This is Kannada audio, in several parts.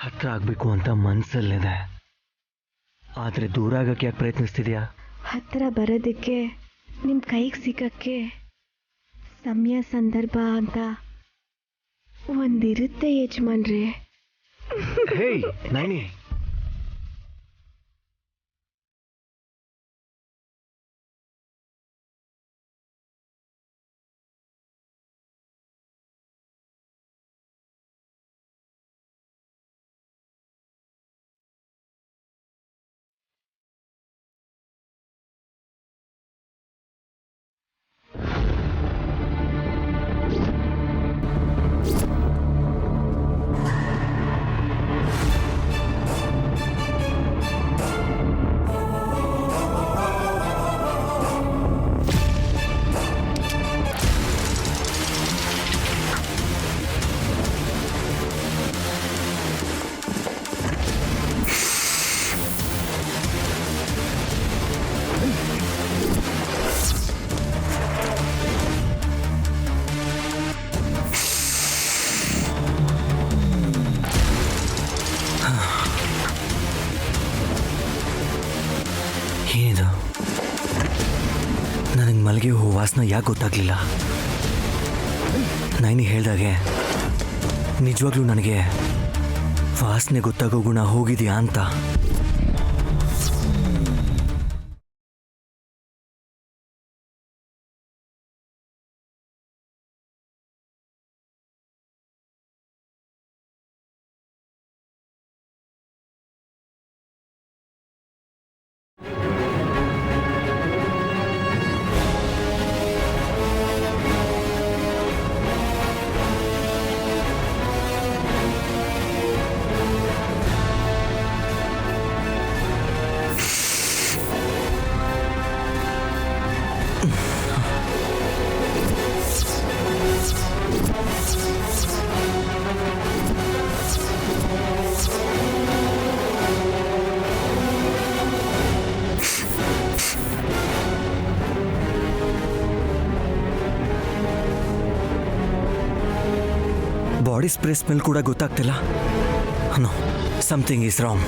ಹತ್ರ ಆಗಬೇಕು ಅಂತ ಮನಸ್ಸಲ್ಲಿದೆ, ಆದರೆ ದೂರ ಆಗಕ್ಕೆ ಯಾಕೆ ಪ್ರಯತ್ನಿಸ್ತಿದ್ಯಾ? ಹತ್ರ ಬರೋದಕ್ಕೆ ನಿಮ್ಮ ಕೈಗೆ ಸಿಗಕ್ಕೆ ಸಮಯ ಸಂದರ್ಭ ಅಂತ ಒಂದಿರುತ್ತೆ ಯಜಮಾನ್ರೆ. ಹೇಯ್ ನೈನಿ, ಏನಿದು? ನನಗೆ ಮಲ್ಲಿಗೆ ಹೂ ವಾಸನ ಯಾಕೆ ಗೊತ್ತಾಗ್ಲಿಲ್ಲ? ನೈನಿ ಹೇಳ್ದಾಗೆ ನಿಜವಾಗ್ಲೂ ನನಗೆ ವಾಸನೆ ಗೊತ್ತಾಗೋ ಗುಣ ಹೋಗಿದೆಯಾ ಅಂತ. ಬಾಡಿ ಸ್ಪ್ರೇ ಸ್ಮೆಲ್ ಕೂಡ ಗೊತ್ತಾಗ್ತಿಲ್ಲ. No, something is wrong.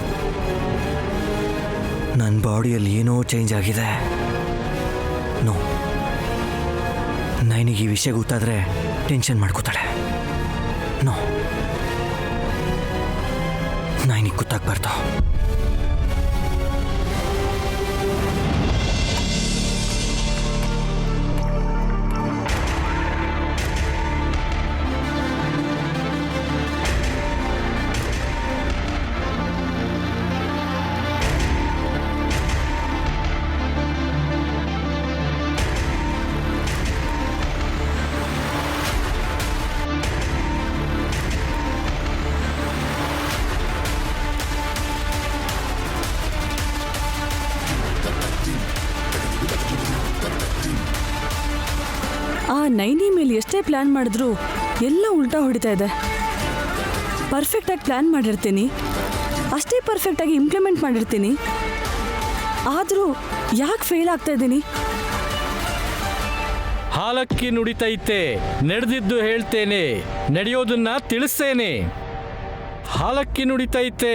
ನನ್ನ ಬಾಡಿಯಲ್ಲಿ ಏನೋ ಚೇಂಜ್ ಆಗಿದೆ. ನೋ, ನೈನಿಗೆ ಈ ವಿಷಯ ಗೊತ್ತಾದರೆ ಟೆನ್ಷನ್ ಮಾಡ್ಕೋತಾಳೆ. ನೋ, ನೈನಿಗೆ ಗೊತ್ತಾಗ್ಬಾರ್ದು. ಆ ನೈನಿ ಮೇಲೆ ಎಷ್ಟೇ ಪ್ಲ್ಯಾನ್ ಮಾಡಿದ್ರು ಎಲ್ಲ ಉಲ್ಟಾ ಹೊಡಿತಾ ಇದೆ. ಪರ್ಫೆಕ್ಟಾಗಿ ಪ್ಲ್ಯಾನ್ ಮಾಡಿರ್ತೀನಿ, ಅಷ್ಟೇ ಪರ್ಫೆಕ್ಟಾಗಿ ಇಂಪ್ಲಿಮೆಂಟ್ ಮಾಡಿರ್ತೀನಿ, ಆದರೂ ಯಾಕೆ ಫೇಲ್ ಆಗ್ತಾ ಇದ್ದೀನಿ? ಹಾಲಕ್ಕಿ ನುಡಿತೈತೆ, ನಡೆದಿದ್ದು ಹೇಳ್ತೇನೆ, ನಡೆಯೋದನ್ನ ತಿಳಿಸ್ತೇನೆ. ಹಾಲಕ್ಕಿ ನುಡಿತೈತೆ.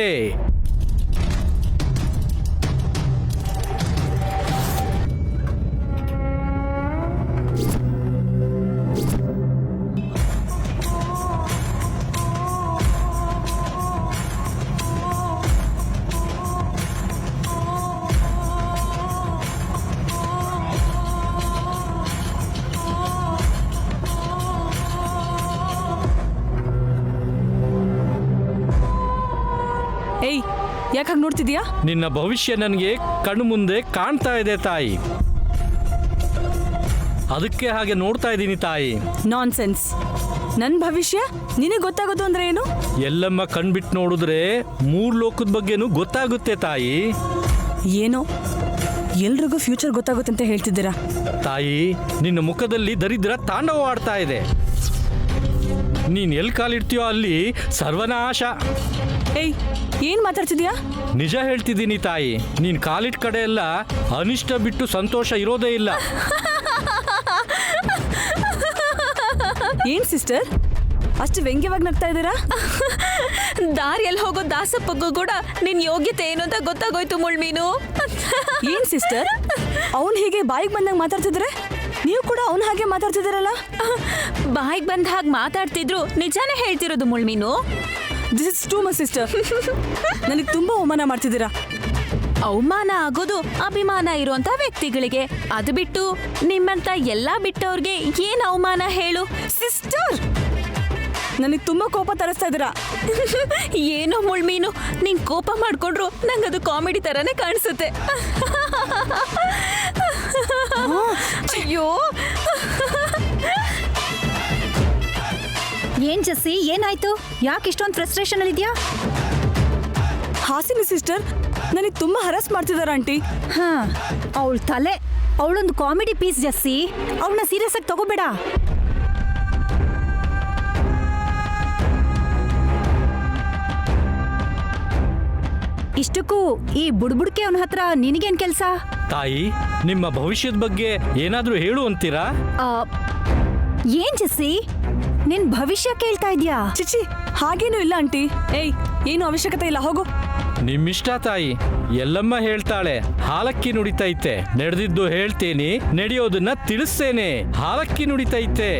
ಏಯ್, ಯಾಕೆ ಹಾಗೆ ನೋಡ್ತಿದ್ಯಾ? ನಿನ್ನ ಭವಿಷ್ಯ ನನಗೆ ಕಣ್ಣು ಮುಂದೆ ಕಾಣ್ತಾ ಇದೆ ತಾಯಿ, ಅದಕ್ಕೆ ಹಾಗೆ ನೋಡ್ತಾ ಇದ್ದೀನಿ ತಾಯಿ. ನಾನ್ ಸೆನ್ಸ್. ನನ್ನ ಭವಿಷ್ಯ ನಿನಗೆ ಗೊತ್ತಾಗೋದು ಅಂದ್ರೆ ಏನು? ಎಲ್ಲಮ್ಮ ಕಣ್ಬಿಟ್ಟು ನೋಡಿದ್ರೆ 3 ಲೋಕದ ಬಗ್ಗೆನೂ ಗೊತ್ತಾಗುತ್ತೆ ತಾಯಿ. ಏನೋ ಎಲ್ರಿಗೂ ಫ್ಯೂಚರ್ ಗೊತ್ತಾಗುತ್ತೆ ಅಂತ ಹೇಳ್ತಿದ್ದೀರಾ ತಾಯಿ. ನಿನ್ನ ಮುಖದಲ್ಲಿ ದರಿದ್ರ ತಾಂಡವ ಆಡ್ತಾ ಇದೆ. ನೀನ್ ಎಲ್ಲಿ ಕಾಲಿಡ್ತೀಯೋ ಅಲ್ಲಿ ಸರ್ವನಾಶ. ಏಯ್, ಏನ್ ಮಾತಾಡ್ತಿದ್ಯಾ? ನಿಜ ಹೇಳ್ತಿದ್ದೀನಿ ತಾಯಿ. ನೀನ್ ಕಾಲಿಟ್ ಕಡೆ ಎಲ್ಲ ಅನಿಷ್ಟ ಬಿಟ್ಟು ಸಂತೋಷ ಇರೋದೇ ಇಲ್ಲ. ಏನ್ ಸಿಸ್ಟರ್, ಅಷ್ಟು ವ್ಯಂಗ್ಯವಾಗಿ ನಗ್ತಾ ಇದ್ದೀರಾ? ದಾರಿಯಲ್ಲಿ ಹೋಗೋ ದಾಸಪ್ಪಗೂ ಕೂಡ ನಿನ್ ಯೋಗ್ಯತೆ ಏನು ಅಂತ ಗೊತ್ತಾಗೋಯ್ತು ಮುಳ್ಮೀನು. ಏನ್ ಸಿಸ್ಟರ್, ಅವನ್ ಹೀಗೆ ಬಾಯಿಗೆ ಬಂದಂಗೆ ಮಾತಾಡ್ತಿದ್ರೆ ನೀವು ಕೂಡ ಅವನ ಹಾಗೆ ಮಾತಾಡ್ತಿದ್ದೀರಲ್ಲ? ಬಾಯಿಗೆ ಬಂದ ಹಾಗೆ ಮಾತಾಡ್ತಿದ್ರು ನಿಜಾನೇ ಹೇಳ್ತಿರೋದು ಮುಳ್ಮೀನು. This is too much sister. ನನಗೆ ತುಂಬಾ ಅವಮಾನ ಮಾಡ್ತಿದ್ದೀರಾ. ಅವಮಾನ ಆಗೋದು ಅಭಿಮಾನ ಇರುವಂತ ವ್ಯಕ್ತಿಗಳಿಗೆ, ಅದು ಬಿಟ್ಟು ನಿಮ್ಮಂತ ಎಲ್ಲಾ ಬಿಟ್ಟವ್ರಿಗೆ ಏನ್ ಅವಮಾನ ಹೇಳು? ಸಿಸ್ಟರ್, ನನಗೆ ತುಂಬಾ ಕೋಪ ತರಿಸ್ತಾ ಇದ್ದೀರಾ. ಏನೋ ಮುಳ್ಮೀನು, ನೀನ್ ಕೋಪ ಮಾಡ್ಕೊಂಡ್ರು ನಂಗದು ಕಾಮಿಡಿ ತರಾನೇ ಕಾಣಿಸುತ್ತೆ. ಅಯ್ಯೋ, ಏನ್ ಜಸ್ಸಿ, ಏನಾಯ್ತು? ಯಾಕೆ ಇಷ್ಟೊಂದು ಫ್ರಸ್ಟ್ರೇಷನ್ ಅಲ್ಲಿ ಇದೆಯಾ? ಹಾಸಿನಿ ಸಿಸ್ಟರ್ ನನಗೆ ತುಂಬಾ ಹರಾಸ್ ಮಾಡ್ತಿದಾರ ಆಂಟಿ. ಹಾ, ಅವಳ ತಲೆ. ಅವಳೊಂದು ಕಾಮಿಡಿ ಪೀಸ್ ಜಸ್ಸಿ, ಅವಳನ್ನ ಸೀರಿಯಸ್ ಆಗಿ ತಗೋಬೇಡ. ಇಷ್ಟಕ್ಕೂ ಈ ಬುಡ್ಬುಡ್ಕೆ ಅವನ ಹತ್ರ ನಿನಗೇನ್ ಕೆಲ್ಸ? ತಾಯಿ, ನಿಮ್ಮ ಭವಿಷ್ಯದ ಬಗ್ಗೆ ಏನಾದ್ರೂ ಹೇಳು ಅಂತೀರಾ? ಏನ್ ಜಸ್ಸಿ, ನಿನ್ ಭವಿಷ್ಯ ಕೇಳ್ತಾ ಇದ್ಯಾ? ಚಿಚಿ, ಹಾಗೇನೂ ಇಲ್ಲ ಆಂಟಿ. ಏಯ್, ಏನು ಅವಶ್ಯಕತೆ ಇಲ್ಲ, ಹೋಗು. ನಿಮ್ಮಿಷ್ಟ ತಾಯಿ. ಎಲ್ಲಮ್ಮ ಹೇಳ್ತಾಳೆ, ಹಾಲಕ್ಕಿ ನುಡಿತೈತೆ. ನಡೆದಿದ್ದು ಹೇಳ್ತೇನೆ, ನಡೆಯೋದನ್ನ ತಿಳಿಸ್ತೇನೆ. ಹಾಲಕ್ಕಿ ನುಡಿತೈತೆ.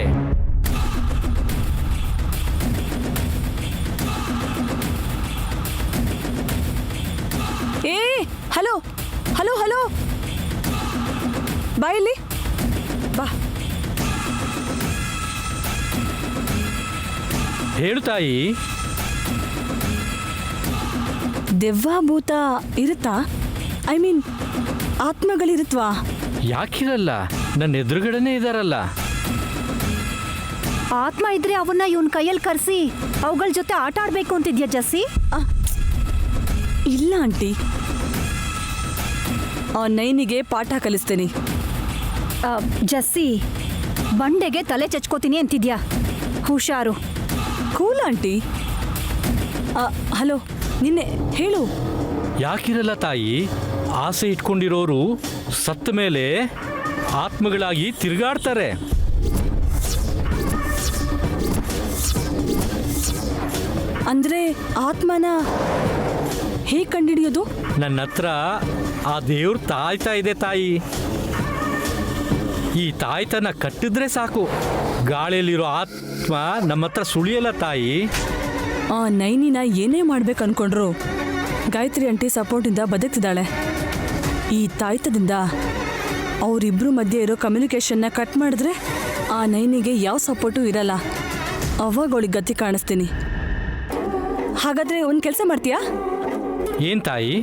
ಏ, ಹಲೋ ಹಲೋ ಹಲೋ, ಬಾ ಇಲ್ಲಿ ಬಾ. ಹೇಳು ತಾಯಿ. ದೆವ್ವ ಭೂತ ಇರುತ್ತಾ? I mean ಆತ್ಮಗಳಿರುತ್ವಾ? ಯಾಕಿರಲ್ಲ, ನನ್ನ ಎದುರುಗಡೆನೇ ಇದಾರಲ್ಲ. ಆತ್ಮ ಇದ್ರೆ ಅವನ್ನ ಇವನ್ ಕೈಯಲ್ಲಿ ಕರ್ಸಿ ಅವುಗಳ ಜೊತೆ ಆಟ ಆಡ್ಬೇಕು ಅಂತಿದ್ಯಾ ಜಸ್ಸಿ? ಇಲ್ಲ ಆಂಟಿ, ಆ ನೈನಿಗೆ ಪಾಠ ಕಲಿಸ್ತೀನಿ. ಜಸ್ಸಿ, ಬಂಡೆಗೆ ತಲೆ ಚಚ್ಕೋತೀನಿ ಅಂತಿದ್ಯಾ? ಹುಷಾರು. Cool aunty. ಹಲೋ, ನಿನ್ನೆ ಹೇಳು. ಯಾಕಿರಲ್ಲ ತಾಯಿ, ಆಸೆ ಇಟ್ಕೊಂಡಿರೋರು ಸತ್ತ ಮೇಲೆ ಆತ್ಮಗಳಾಗಿ ತಿರುಗಾಡ್ತಾರೆ. ಅಂದ್ರೆ ಆತ್ಮನ ಹೇಗೆ ಕಂಡಿಡಿಯೋದು? ನನ್ನ ಹತ್ರ ಆ ದೇವ್ರು ತಾಯ್ತಾ ಇದೆ ತಾಯಿ. ಈ ತಾಯ್ತನ ಕಟ್ಟಿದ್ರೆ ಸಾಕು, ಗಾಳಿಯಲ್ಲಿರೋ ಆತ್ಮ ನಮ್ಮ ಹತ್ರ ಸುಳಿಯಲ್ಲ ತಾಯಿ. ಆ ನೈನಿನ ಏನೇ ಮಾಡ್ಬೇಕು ಅನ್ಕೊಂಡ್ರು ಗಾಯತ್ರಿ ಆಂಟಿ ಸಪೋರ್ಟಿಂದ ಬದುಕ್ತಿದ್ದಾಳೆ. ಈ ತಾಯ್ತದಿಂದ ಅವರಿಬ್ರು ಮಧ್ಯೆ ಇರೋ ಕಮ್ಯುನಿಕೇಷನ್ನ ಕಟ್ ಮಾಡಿದ್ರೆ ಆ ನೈನಿಗೆ ಯಾವ ಸಪೋರ್ಟು ಇರಲ್ಲ. ಅವಾಗ ಅವಳಿಗೆ ಗತಿ ಕಾಣಿಸ್ತೀನಿ. ಹಾಗಾದ್ರೆ ಒಂದು ಕೆಲಸ ಮಾಡ್ತೀಯಾ? ಏನ್ ತಾಯಿ?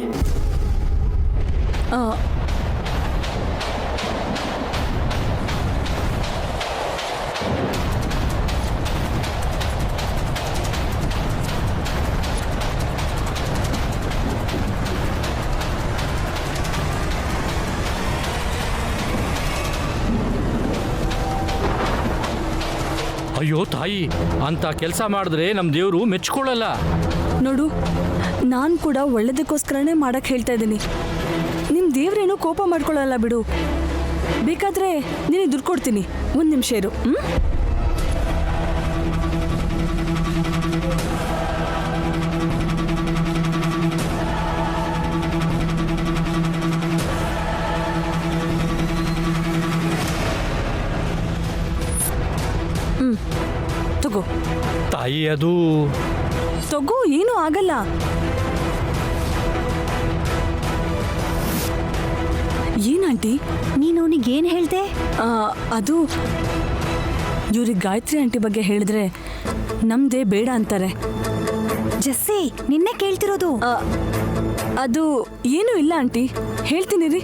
ಅಯ್ಯೋ ತಾಯಿ, ಅಂತ ಕೆಲಸ ಮಾಡಿದ್ರೆ ನಮ್ಮ ದೇವರು ಮೆಚ್ಕೊಳ್ಳಲ್ಲ. ನೋಡು, ನಾನು ಕೂಡ ಒಳ್ಳೇದಕ್ಕೋಸ್ಕರನೇ ಮಾಡಕ್ಕೆ ಹೇಳ್ತಾ ಇದ್ದೀನಿ. ನಿಮ್ಮ ದೇವ್ರೇನೋ ಕೋಪ ಮಾಡ್ಕೊಳ್ಳಲ್ಲ ಬಿಡು. ಬೇಕಾದ್ರೆ ನೀನು ದುಡ್ಡು ಕೊಡ್ತೀನಿ. ಒಂದು ನಿಮಿಷ ಇರು. ತಗೋ ತಾಯಿ. ಅದು ತಗೋ, ಏನೂ ಆಗಲ್ಲ. ಏನಂಟಿ? ನೀನು ಅವನಿಗೆ ಏನು ಹೇಳ್ದೆ? ಅದು ಇವ್ರಿಗೆ ಗಾಯತ್ರಿ ಆಂಟಿ ಬಗ್ಗೆ ಹೇಳಿದ್ರೆ ನಮ್ದೇ ಬೇಡ ಅಂತಾರೆ. ಜಸ್ಸಿ, ನಿನ್ನೆ ಕೇಳ್ತಿರೋದು. ಅದು ಏನೂ ಇಲ್ಲ ಆಂಟಿ, ಹೇಳ್ತೀನಿ ರೀ.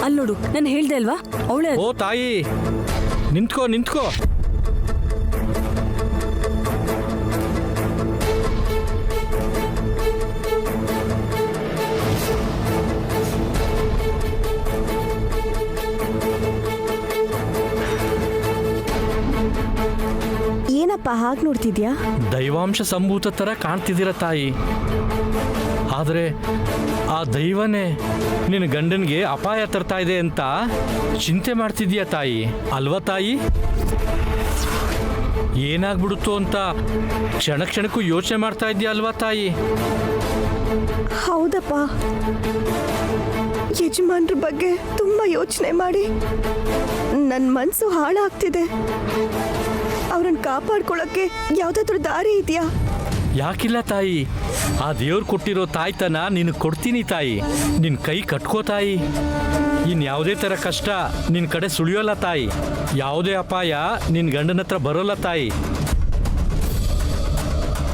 ಅಲ್ಲಿ ನೋಡು, ನಾನು ಹೇಳ್ದೆ ಅಲ್ವಾ, ಅವಳೇ. ಓ ತಾಯಿ, ನಿಂತ್ಕೋ ನಿಂತ್ಕೋ. ಏನಪ್ಪ ಹಾಗೆ ನೋಡ್ತಿದ್ಯಾ? ದೈವಾಂಶ ಸಂಭೂತ ತರ ಕಾಣ್ತಿದ್ದೀರ ತಾಯಿ. ಆ ಆದರೆ ಆ ದೈವನೇ ನಿನ್ನ ಗಂಡನಿಗೆ ಅಪಾಯ ತರ್ತಾ ಇದೆ ಅಂತ ಚಿಂತೆ ಮಾಡ್ತಿದ್ಯಾ ತಾಯಿ, ಅಲ್ವಾ ತಾಯಿ? ಏನಾಗ್ಬಿಡುತ್ತೋ ಅಂತ ಕ್ಷಣ ಕ್ಷಣಕ್ಕೂ ಯೋಚನೆ ಮಾಡ್ತಾ ಇದೆಯಾ ಅಲ್ವಾ ತಾಯಿ? ಹೌದಪ್ಪ, ಯಜಮಾನ್ರ ಬಗ್ಗೆ ತುಂಬ ಯೋಚನೆ ಮಾಡಿ ನನ್ನ ಮನಸ್ಸು ಹಾಳಾಗ್ತಿದೆ. ಅವ್ರನ್ನ ಕಾಪಾಡ್ಕೊಳ್ಳೋಕ್ಕೆ ಯಾವುದಾದ್ರೂ ದಾರಿ ಇದೆಯಾ? ಯಾಕಿಲ್ಲ ತಾಯಿ, ಆ ದೇವ್ರು ಕೊಟ್ಟಿರೋ ತಾಯ್ತನ ನಿನಗೆ ಕೊಡ್ತೀನಿ ತಾಯಿ. ನಿನ್ನ ಕೈ ಕಟ್ಕೋ ತಾಯಿ. ಇನ್ನು ಯಾವುದೇ ಥರ ಕಷ್ಟ ನಿನ್ನ ಕಡೆ ಸುಳಿಯೋಲ್ಲ ತಾಯಿ. ಯಾವುದೇ ಅಪಾಯ ನಿನ್ನ ಗಂಡನ ಹತ್ರ ಬರೋಲ್ಲ ತಾಯಿ.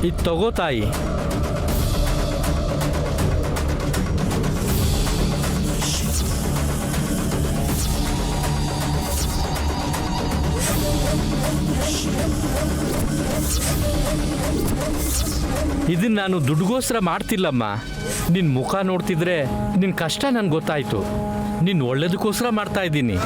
ಇದು ತಗೋ ತಾಯಿ. ಇದನ್ನ ನಾನು ದುಡ್ಡುಗೋಸ್ಕರ ಮಾಡ್ತಿಲ್ಲಮ್ಮ. ನಿನ್ನ ಮುಖ ನೋಡ್ತಿದ್ರೆ ನಿನ್ನ ಕಷ್ಟ ನನ್ಗೆ ಗೊತ್ತಾಯ್ತು. ನಿನ್ನ ಒಳ್ಳೇದಕ್ಕೋಸ್ಕರ ಮಾಡ್ತಾ ಇದ್ದೀನಿ.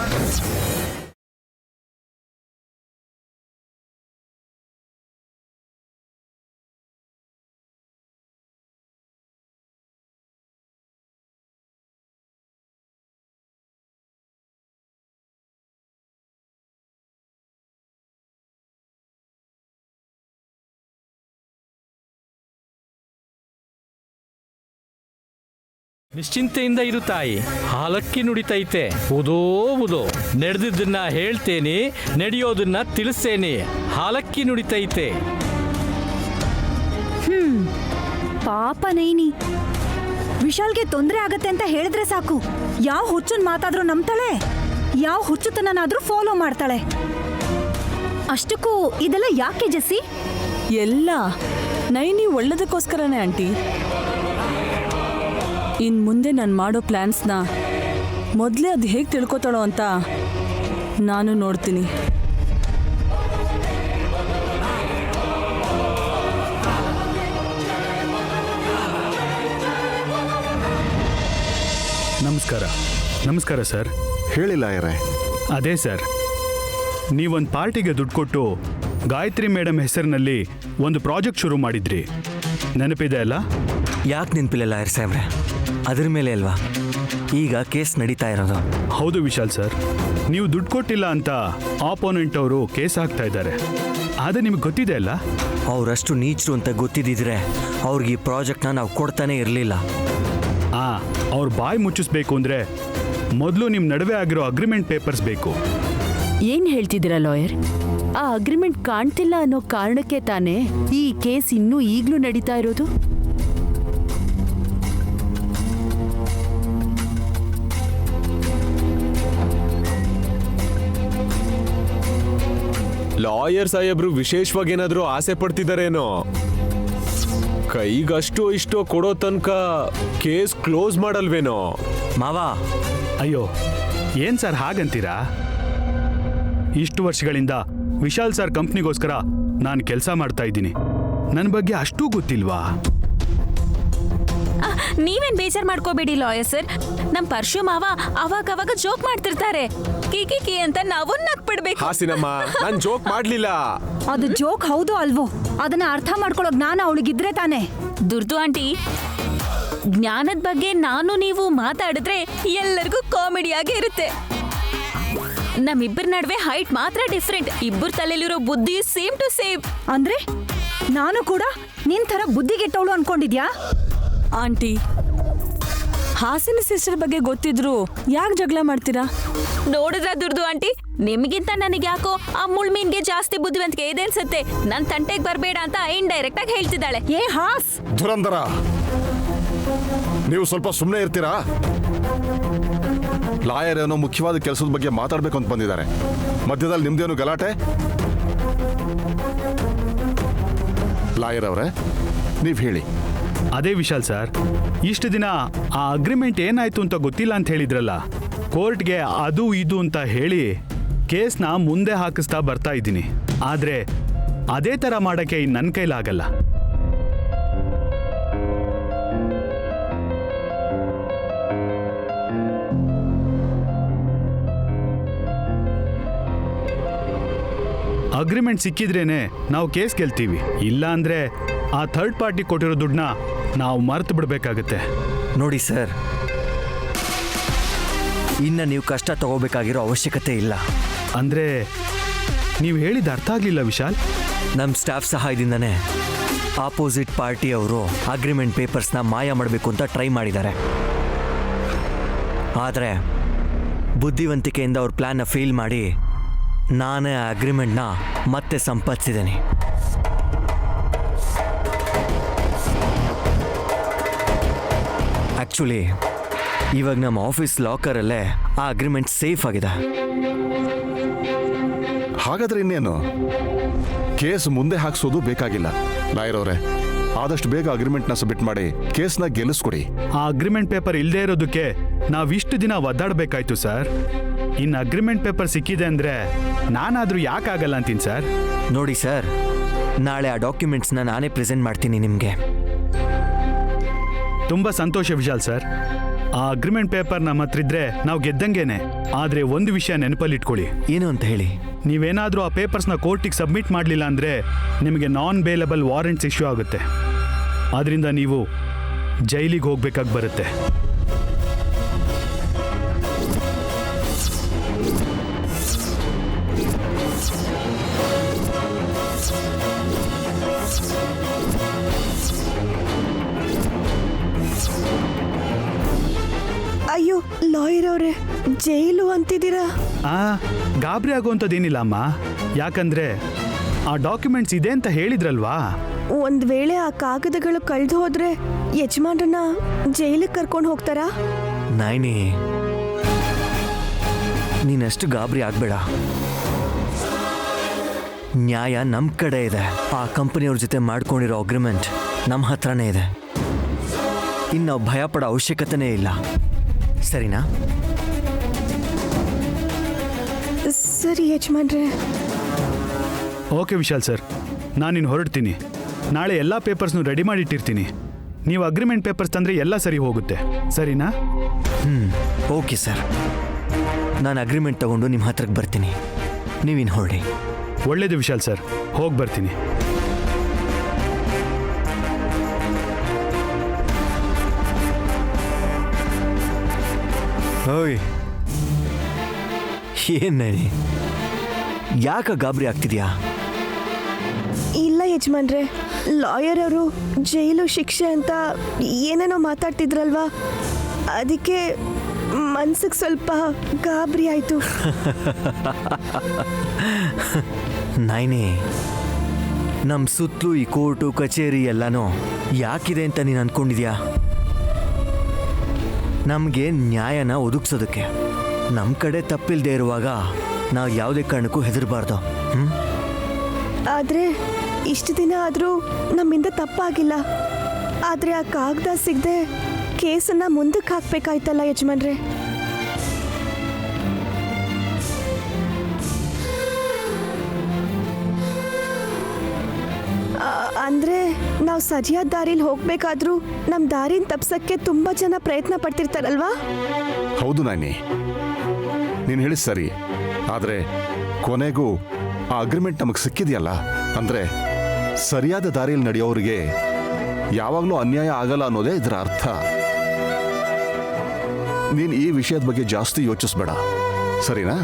ನಿಶ್ಚಿಂತೆಯಿಂದ ಇರು ತಾಯಿ. ಹಾಲಕ್ಕಿ ನುಡಿತೈತೆ, ಉದೋ ಉದೋ. ನಡೆದಿದ್ದನ್ನ ಹೇಳ್ತೇನೆ, ನಡೆಯೋದನ್ನ ತಿಳಿಸ್ತೇನೆ. ಹಾಲಕ್ಕಿ ನುಡಿತೈತೆ. ಪಾಪ ನೈನಿ, ವಿಶಾಲ್ಗೆ ತೊಂದರೆ ಆಗತ್ತೆ ಅಂತ ಹೇಳಿದ್ರೆ ಸಾಕು, ಯಾವ ಹುಚ್ಚನ್ ಮಾತಾದ್ರೂ ನಂಬ್ತಾಳೆ, ಯಾವ ಹುಚ್ಚುತನಾದ್ರೂ ಫಾಲೋ ಮಾಡ್ತಾಳೆ. ಅಷ್ಟಕ್ಕೂ ಇದೆಲ್ಲ ಯಾಕೆ ಜೆಸ್ಸಿ? ಎಲ್ಲ ನೈನಿ ಒಳ್ಳೇದಕ್ಕೋಸ್ಕರನೇ ಆಂಟಿ. ಇನ್ನು ಮುಂದೆ ನಾನು ಮಾಡೋ ಪ್ಲ್ಯಾನ್ಸ್ನ ಮೊದಲೇ ಅದು ಹೇಗೆ ತಿಳ್ಕೊತಾಳೋ ಅಂತ ನಾನು ನೋಡ್ತೀನಿ. ನಮಸ್ಕಾರ ಸರ್. ಹೇಳಿಲ್ಲ ಯಾರೇ? ಅದೇ ಸರ್, ನೀವೊಂದು ಪಾರ್ಟಿಗೆ ದುಡ್ಡು ಕೊಟ್ಟು ಗಾಯತ್ರಿ ಮೇಡಮ್ ಹೆಸರಿನಲ್ಲಿ ಒಂದು ಪ್ರಾಜೆಕ್ಟ್ ಶುರು ಮಾಡಿದ್ರಿ, ನೆನಪಿದೆ ಅಲ್ಲ? ಯಾಕೆ ನೆನಪಿಲ್ಲ ಲಾಯರ್ ಸಾಹೇಬ್ರೆ? ಅದ್ರ ಮೇಲೆ ಅಲ್ವಾ ಈಗ ಕೇಸ್ ನಡೀತಾ ಇರೋದು. ಹೌದು ವಿಶಾಲ್ ಸರ್, ನೀವು ದುಡ್ಡು ಕೊಟ್ಟಿಲ್ಲ ಅಂತ ಆಪೋನೆಂಟ್ ಅವರು ಕೇಸ್ ಹಾಕ್ತಾ ಇದ್ದಾರೆ. ಆದರೆ ನಿಮ್ಗೆ ಗೊತ್ತಿದೆ ಅಲ್ಲ, ಅವರಷ್ಟು ನೀಚರು ಅಂತ ಗೊತ್ತಿದ್ದಿದ್ರೆ ಅವ್ರಿಗೆ ಈ ಪ್ರಾಜೆಕ್ಟ್ನ ನಾವು ಕೊಡ್ತಾನೆ ಇರಲಿಲ್ಲ. ಅವ್ರ ಬಾಯಿ ಮುಚ್ಚಿಸ್ಬೇಕು ಅಂದರೆ ಮೊದಲು ನಿಮ್ಮ ನಡುವೆ ಆಗಿರೋ ಅಗ್ರಿಮೆಂಟ್ ಪೇಪರ್ಸ್ ಬೇಕು. ಏನ್ ಹೇಳ್ತಿದ್ದೀರಾ ಲಾಯರ್? ಆ ಅಗ್ರಿಮೆಂಟ್ ಕಾಣ್ತಿಲ್ಲ ಅನ್ನೋ ಕಾರಣಕ್ಕೆ ತಾನೇ ಈ ಕೇಸ್ ಇನ್ನೂ ಈಗಲೂ ನಡೀತಾ ಇರೋದು. ಲಾಯರ್ ಸಾಹೇಬ್ರು ವಿಶೇಷವಾಗಿ ಏನಾದರೂ ಆಸೆ ಪಡ್ತಿದಾರೇನೋ? ಕೈಗಷ್ಟು ಇಷ್ಟೋ ಕೊಡೋ ತನಕ ಕೇಸ್ ಕ್ಲೋಸ್ ಮಾಡಲ್ವೇನೋ? ಮಾವಾ, ಅಯ್ಯೋ ಏನು ಸರ್ ಹಾಗಂತೀರಾ? ಇಷ್ಟು ವರ್ಷಗಳಿಂದ ವಿಶಾಲ್ ಸರ್ ಕಂಪ್ನಿಗೋಸ್ಕರ ನಾನು ಕೆಲಸ ಮಾಡ್ತಾ ಇದ್ದೀನಿ. ನನ್ನ ಬಗ್ಗೆ ಅಷ್ಟೂ ಗೊತ್ತಿಲ್ವಾ? ನೀವೇನ್ ಬೇಜಾರ್ ಮಾಡ್ಕೋಬೇಡಿ ಲಾಯರ್ ಸರ್. ನಮ್ ಪರ್ಶು ಮಾವ ಅವಾಗ ಜೋಕ್ ಮಾಡ್ತಿರ್ತಾರೆ. ಕಿ ಅಂತ ನಾವು ನಕ್ಬಿಡ್ಬೇಕು. ಹಾಸಿನಮ್ಮ, ನಾನು ಜೋಕ್ ಮಾಡ್ಲಿಲ್ಲ. ಅದು ಜೋಕ್ ಹೌದು ಅಲ್ವೋ ಅದನ್ನ ಅರ್ಥ ಮಾಡ್ಕೊಳ್ಳೋ ಜ್ಞಾನ ಅವಳಿಗಿದ್ರೆ ತಾನೆ. ದುರ್ದು ಆಂಟಿ, ಜ್ಞಾನದ ಬಗ್ಗೆ ನಾನು ನೀವು ಮಾತಾಡಿದ್ರೆ ಎಲ್ಲರಿಗೂ ಕಾಮಿಡಿಯಾಗಿ ಇರುತ್ತೆ. ನಮ್ಮಿಬ್ಬರ ನಡುವೆ ಹೈಟ್ ಮಾತ್ರ ಡಿಫ್ರೆಂಟ್, ಇಬ್ಬರ ತಲೆಯಲ್ಲಿರೋ ಬುದ್ಧಿ ಸೇಮ್ ಟು ಸೇಮ್. ಅಂದ್ರೆ ನಾನು ಕೂಡ ನಿನ್ ತರ ಬುದ್ಧಿಗೆಟ್ಟವಳು ಅನ್ಕೊಂಡಿದ್ಯಾ? ಆಂಟಿ, ಹಾಸಿನ ಸಿಸ್ಟರ್ ಬಗ್ಗೆ ಗೊತ್ತಿದ್ರು ಯಾಕೆ ಜಗಳ ಮಾಡ್ತೀರಾ? ನೋಡಿದ್ರ ದುರ್ದು ಆಂಟಿ, ನಿಮ್ಗಿಂತ ನನಗೆ ಯಾಕೋ ಆ ಮುಳ್ಮೀನ್ಗೆ ಜಾಸ್ತಿ ಬುದ್ಧಿವಂತಿಕೆ ಇದೆ ಅನ್ಸುತ್ತೆ. ನನ್ ತಂಟೆಗೆ ಬರಬೇಡ ಅಂತ ಇಂಡೈರೆಕ್ಟ್ ಆಗಿ ಹೇಳ್ತಿದ್ದಾಳೆ. ಏ ಹಾಸ್, ಧುರಂಧರ, ನೀವು ಸ್ವಲ್ಪ ಸುಮ್ಮನೆ ಇರ್ತೀರಾ? ಲಾಯರ್ ಏನೋ ಮುಖ್ಯವಾದ ಕೆಲಸದ ಬಗ್ಗೆ ಮಾತಾಡ್ಬೇಕು ಅಂತ ಬಂದಿದ್ದಾರೆ, ಮಧ್ಯದಲ್ಲಿ ನಿಮ್ದೇನು ಗಲಾಟೆ? ಲಾಯರ್ ಅವರೇ, ನೀವು ಹೇಳಿ. ಅದೇ ವಿಶಾಲ್ ಸರ್, ಇಷ್ಟು ದಿನ ಆ ಅಗ್ರಿಮೆಂಟ್ ಏನಾಯ್ತು ಅಂತ ಗೊತ್ತಿಲ್ಲ ಅಂತ ಹೇಳಿದ್ರಲ್ಲ, ಕೋರ್ಟ್ಗೆ ಅದು ಇದು ಅಂತ ಹೇಳಿ ಕೇಸ್ನ ಮುಂದೆ ಹಾಕಿಸ್ತಾ ಬರ್ತಾ ಇದ್ದೀನಿ. ಆದರೆ ಅದೇ ಥರ ಮಾಡೋಕ್ಕೆ ನನ್ನ ಕೈಲಾಗಲ್ಲ. ಅಗ್ರಿಮೆಂಟ್ ಸಿಕ್ಕಿದ್ರೇನೆ ನಾವು ಕೇಸ್ ಗೆಲ್ತೀವಿ. ಇಲ್ಲ ಅಂದರೆ ಆ ಥರ್ಡ್ ಪಾರ್ಟಿ ಕೊಟ್ಟಿರೋ ದುಡ್ಡನ್ನ ನಾವು ಮರ್ತು ಬಿಡಬೇಕಾಗತ್ತೆ. ನೋಡಿ ಸರ್, ಇನ್ನು ನೀವು ಕಷ್ಟ ತಗೋಬೇಕಾಗಿರೋ ಅವಶ್ಯಕತೆ ಇಲ್ಲ. ಅಂದರೆ ನೀವು ಹೇಳಿದ ಅರ್ಥ ಆಗಲಿಲ್ಲ ವಿಶಾಲ್. ನಮ್ಮ ಸ್ಟಾಫ್ ಸಹಾಯದಿಂದನೇ ಆಪೋಸಿಟ್ ಪಾರ್ಟಿ ಅವರು ಅಗ್ರಿಮೆಂಟ್ ಪೇಪರ್ಸ್ನ ಮಾಯ ಮಾಡಬೇಕು ಅಂತ ಟ್ರೈ ಮಾಡಿದ್ದಾರೆ. ಆದರೆ ಬುದ್ಧಿವಂತಿಕೆಯಿಂದ ಅವ್ರ ಪ್ಲ್ಯಾನ್ನ ಫೇಲ್ ಮಾಡಿ ನಾನೇ ಆ ಅಗ್ರಿಮೆಂಟ್ನ ಮತ್ತೆ ಸಂಪಾದಿಸಿದ್ದೇನೆ. ಆ್ಯಕ್ಚುಲಿ ಇವಾಗ ನಮ್ಮ ಆಫೀಸ್ ಲಾಕರಲ್ಲೇ ಆ ಅಗ್ರಿಮೆಂಟ್ ಸೇಫ್ ಆಗಿದೆ. ಹಾಗಾದ್ರೆ ಇನ್ನೇನು, ಕೇಸ್ ಮುಂದೆ ಹಾಕ್ಸೋದು ಬೇಕಾಗಿಲ್ಲ. ಲಾಯರ್ ಅವರೇ, ಆದಷ್ಟು ಬೇಗ ಅಗ್ರಿಮೆಂಟ್ನ ಸಬ್ಮಿಟ್ ಮಾಡಿ ಕೇಸ್ನ ಗೆಲ್ಲಿಸ್ಕೊಡಿ. ಆ ಅಗ್ರಿಮೆಂಟ್ ಪೇಪರ್ ಇಲ್ಲದೆ ಇರೋದಕ್ಕೆ ನಾವಿಷ್ಟು ದಿನ ಒದ್ದಾಡಬೇಕಾಯ್ತು ಸರ್. ಇನ್ನು ಅಗ್ರಿಮೆಂಟ್ ಪೇಪರ್ ಸಿಕ್ಕಿದೆ ಅಂದರೆ ನಾನಾದರೂ ಯಾಕಾಗಲ್ಲ ಅಂತೀನಿ ಸರ್. ನೋಡಿ ಸರ್, ನಾಳೆ ಆ ಡಾಕ್ಯುಮೆಂಟ್ಸ್ನ ನಾನೇ ಪ್ರೆಸೆಂಟ್ ಮಾಡ್ತೀನಿ ನಿಮಗೆ. ತುಂಬ ಸಂತೋಷ ವಿಶಾಲ್ ಸರ್. ಆ ಅಗ್ರಿಮೆಂಟ್ ಪೇಪರ್ ನಮ್ಮ ಹತ್ರ ಇದ್ರೆ ನಾವು ಗೆದ್ದಂಗೆನೆ. ಆದರೆ ಒಂದು ವಿಷಯ ನೆನಪಲ್ಲಿಟ್ಕೊಳ್ಳಿ. ಏನು ಅಂತ ಹೇಳಿ? ನೀವೇನಾದರೂ ಆ ಪೇಪರ್ಸ್ನ ಕೋರ್ಟಿಗೆ ಸಬ್ಮಿಟ್ ಮಾಡಲಿಲ್ಲ ಅಂದರೆ ನಿಮಗೆ ನಾನ್ ಬೇಲಬಲ್ ವಾರೆಂಟ್ಸ್ ಇಶ್ಯೂ ಆಗುತ್ತೆ. ಅದರಿಂದ ನೀವು ಜೈಲಿಗೆ ಹೋಗ್ಬೇಕಾಗಿ ಬರುತ್ತೆ. ಅಯ್ಯೋ ಲಾಯರ್ ಅವರೇ, ಜೈಲು ಅಂತಿದ್ದೀರಾ? ಗಾಬರಿ ಆಗುವಂಥದ್ದೇನಿಲ್ಲ ಅಮ್ಮ. ಯಾಕಂದ್ರೆ ಆ ಡಾಕ್ಯುಮೆಂಟ್ಸ್ ಇದೆ ಅಂತ ಹೇಳಿದ್ರಲ್ವಾ. ಒಂದ್ ವೇಳೆ ಆ ಕಾಗದಗಳು ಕಳೆದು ಹೋದ್ರೆ ಯಜಮಾನ್ರನ್ನ ಜೈಲಿಗೆ ಕರ್ಕೊಂಡು ಹೋಗ್ತಾರಾ? ನೈನಿ, ನೀನಷ್ಟು ಗಾಬರಿ ಆಗ್ಬೇಡ. ನ್ಯಾಯ ನಮ್ಮ ಕಡೆ ಇದೆ. ಆ ಕಂಪನಿಯವ್ರ ಜೊತೆ ಮಾಡ್ಕೊಂಡಿರೋ ಅಗ್ರಿಮೆಂಟ್ ನಮ್ಮ ಹತ್ರನೇ ಇದೆ. ಇನ್ನು ಭಯ ಪಡೋ ಅವಶ್ಯಕತೆನೇ ಇಲ್ಲ. ಸರಿನಾ? ಸರಿ ಯಜಮಾನ್ರೆ. ಓಕೆ ವಿಶಾಲ್ ಸರ್, ನಾನಿನ್ನು ಹೊರಡ್ತೀನಿ. ನಾಳೆ ಎಲ್ಲ ಪೇಪರ್ಸ್ನು ರೆಡಿ ಮಾಡಿಟ್ಟಿರ್ತೀನಿ. ನೀವು ಅಗ್ರಿಮೆಂಟ್ ಪೇಪರ್ಸ್ ತಂದರೆ ಎಲ್ಲ ಸರಿ ಹೋಗುತ್ತೆ. ಸರಿನಾ? ಓಕೆ ಸರ್, ನಾನು ಅಗ್ರಿಮೆಂಟ್ ತಗೊಂಡು ನಿಮ್ಮ ಹತ್ರಕ್ಕೆ ಬರ್ತೀನಿ. ನೀವಿನ್ನು ಹೊರಡಿ. ಒಳ್ಳೇದು ವಿಶಾಲ್ ಸರ್, ಹೋಗಿ ಬರ್ತೀನಿ. ಓಯ್, ಏನೇನಿ, ಯಾಕೆ ಗಾಬರಿ ಆಗ್ತಿದ್ಯಾ? ಇಲ್ಲ ಯಜಮಾನ್ರೆ, ಲಾಯರ್ ಅವರು ಜೈಲು ಶಿಕ್ಷೆ ಅಂತ ಏನೇನೋ ಮಾತಾಡ್ತಿದ್ರಲ್ವಾ, ಅದಕ್ಕೆ ಮನ್ಸಿಗೆ ಸ್ವಲ್ಪ ಗಾಬರಿ ಆಯ್ತು. ನೈನಿ, ನಮ್ಮ ಸುತ್ತಲೂ ಈ ಕೋರ್ಟು ಕಚೇರಿ ಎಲ್ಲನೂ ಯಾಕಿದೆ ಅಂತ ನೀನು ಅಂದ್ಕೊಂಡಿದ್ಯಾ? ನಮಗೆ ನ್ಯಾಯನ ಒದಗಿಸೋದಕ್ಕೆ. ನಮ್ಮ ಕಡೆ ತಪ್ಪಿಲ್ಲದೆ ಇರುವಾಗ ನಾವು ಯಾವುದೇ ಕಾರಣಕ್ಕೂ ಹೆದರಬಾರ್ದು. ಆದರೆ ಇಷ್ಟು ದಿನ ಆದರೂ ನಮ್ಮಿಂದ ತಪ್ಪಾಗಿಲ್ಲ. ಆದರೆ ಆ ಕಾಗದ ಸಿಗದೆ ಕೇಸನ್ನು ಮುಂದಕ್ಕೆ ಹಾಕ್ಬೇಕಾಯ್ತಲ್ಲ ಯಜಮಾನ್ರೆ. ಅಂದರೆ ನಾವು ಸರಿಯಾದ ದಾರಿಲಿ ಹೋಗ್ಬೇಕಾದ್ರೂ ನಮ್ಮ ದಾರಿನ ತಪ್ಸಕ್ಕೆ ತುಂಬ ಜನ ಪ್ರಯತ್ನ ಪಡ್ತಿರ್ತಾರಲ್ವಾ? ಹೌದು ನಾನಿ, ನೀನು ಹೇಳಿ ಸರಿ. ಆದರೆ ಕೊನೆಗೂ ಆ ಅಗ್ರಿಮೆಂಟ್ ನಮಗೆ ಸಿಕ್ಕಿದೆಯಲ್ಲ, ಅಂದರೆ ಸರಿಯಾದ ದಾರಿಯಲ್ಲಿ ನಡೆಯೋರಿಗೆ ಯಾವಾಗಲೂ ಅನ್ಯಾಯ ಆಗಲ್ಲ ಅನ್ನೋದೇ ಇದರ ಅರ್ಥ. ನೀನು ಈ ವಿಷಯದ ಬಗ್ಗೆ ಜಾಸ್ತಿ ಯೋಚಿಸ್ಬೇಡ, ಸರಿನಾ?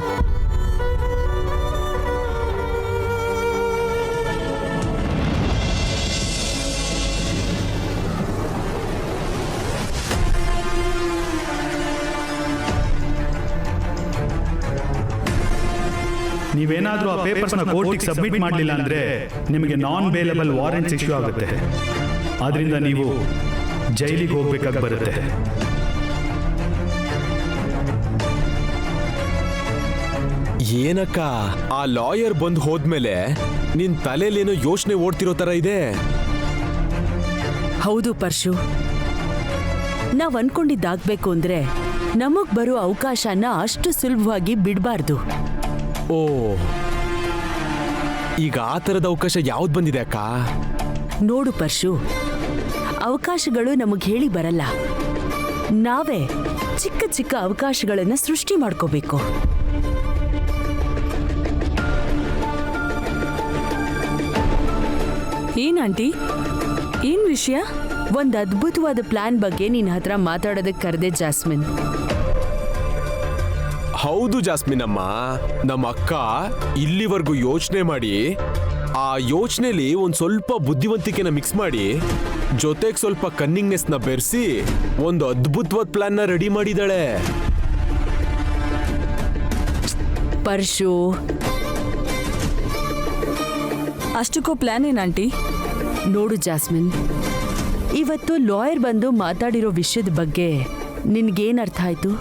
ನೀವೇನಾದರೂ ಆ ಪೇಪರ್ಸ್ನ ಕೋರ್ಟಿಗೆ ಸಬ್ಮಿಟ್ ಮಾಡಲಿಲ್ಲ ಅಂದರೆ ನಿಮಗೆ ನಾನ್ ಬೇಲಬಲ್ ವಾರೆಂಟ್ಸ್ ಇಶ್ಯೂ ಆಗುತ್ತೆ. ಆದ್ರಿಂದ ನೀವು ಜೈಲಿಗೆ ಹೋಗ್ಬೇಕಾಗಿ ಬರುತ್ತೆ. ಏನಕ್ಕ, ಆ ಲಾಯರ್ ಬಂದು ಹೋದ್ಮೇಲೆ ನಿನ್ ತಲೆಯಲ್ಲೇನೋ ಯೋಚನೆ ಓಡ್ತಿರೋ ತರ ಇದೆ. ಹೌದು ಪರ್ಶು, ನಾವ್ ಅನ್ಕೊಂಡಿದ್ದಾಗ್ಬೇಕು ಅಂದ್ರೆ ನಮಗ್ ಬರೋ ಅವಕಾಶನ ಅಷ್ಟು ಸುಲಭವಾಗಿ ಬಿಡಬಾರ್ದು. ಓ, ಈಗ ಆ ಥರದ ಅವಕಾಶ ಯಾವ್ದು ಬಂದಿದೆ ಅಕ್ಕ? ನೋಡು ಪರ್ಶು, ಅವಕಾಶಗಳು ನಮಗ್ ಹೇಳಿ ಬರಲ್ಲ. ನಾವೇ ಚಿಕ್ಕ ಚಿಕ್ಕ ಅವಕಾಶಗಳನ್ನ ಸೃಷ್ಟಿ ಮಾಡ್ಕೋಬೇಕು. ಏನ್ ಆಂಟಿ, ಏನ್ ವಿಷಯ? ಒಂದು ಅದ್ಭುತವಾದ ಪ್ಲಾನ್ ಬಗ್ಗೆ ನಿನ್ನ ಹತ್ರ ಮಾತಾಡೋದಕ್ಕೆ ಕರೆದೆ ಜಾಸ್ಮಿನ್. ಹೌದು ಜಾಸ್ಮಿನ್ ಅಮ್ಮ, ನಮ್ಮ ಅಕ್ಕ ಇಲ್ಲಿವರೆಗೂ ಯೋಚನೆ ಮಾಡಿ ಆ ಯೋಚನೆಲಿ ಒಂದ್ ಸ್ವಲ್ಪ ಬುದ್ಧಿವಂತಿಕೆನ ಮಿಕ್ಸ್ ಮಾಡಿ ಜೊತೆಗೆ ಸ್ವಲ್ಪ ಕನ್ನಿಂಗ್ನೆಸ್ನ ಬೆರೆಸಿ ಒಂದು ಅದ್ಭುತವಾದ ಪ್ಲಾನ್ನ ರೆಡಿ ಮಾಡಿದಾಳೆ. ಪರ್ಶು, ಅಷ್ಟಕ್ಕೂ ಪ್ಲಾನ್ ಏನ್ ಆಂಟಿ? ನೋಡು ಜಾಸ್ಮಿನ್, ಇವತ್ತು ಲಾಯರ್ ಬಂದು ಮಾತಾಡಿರೋ ವಿಷಯದ ಬಗ್ಗೆ ನಿನ್ಗೇನ್ ಅರ್ಥ ಆಯ್ತು?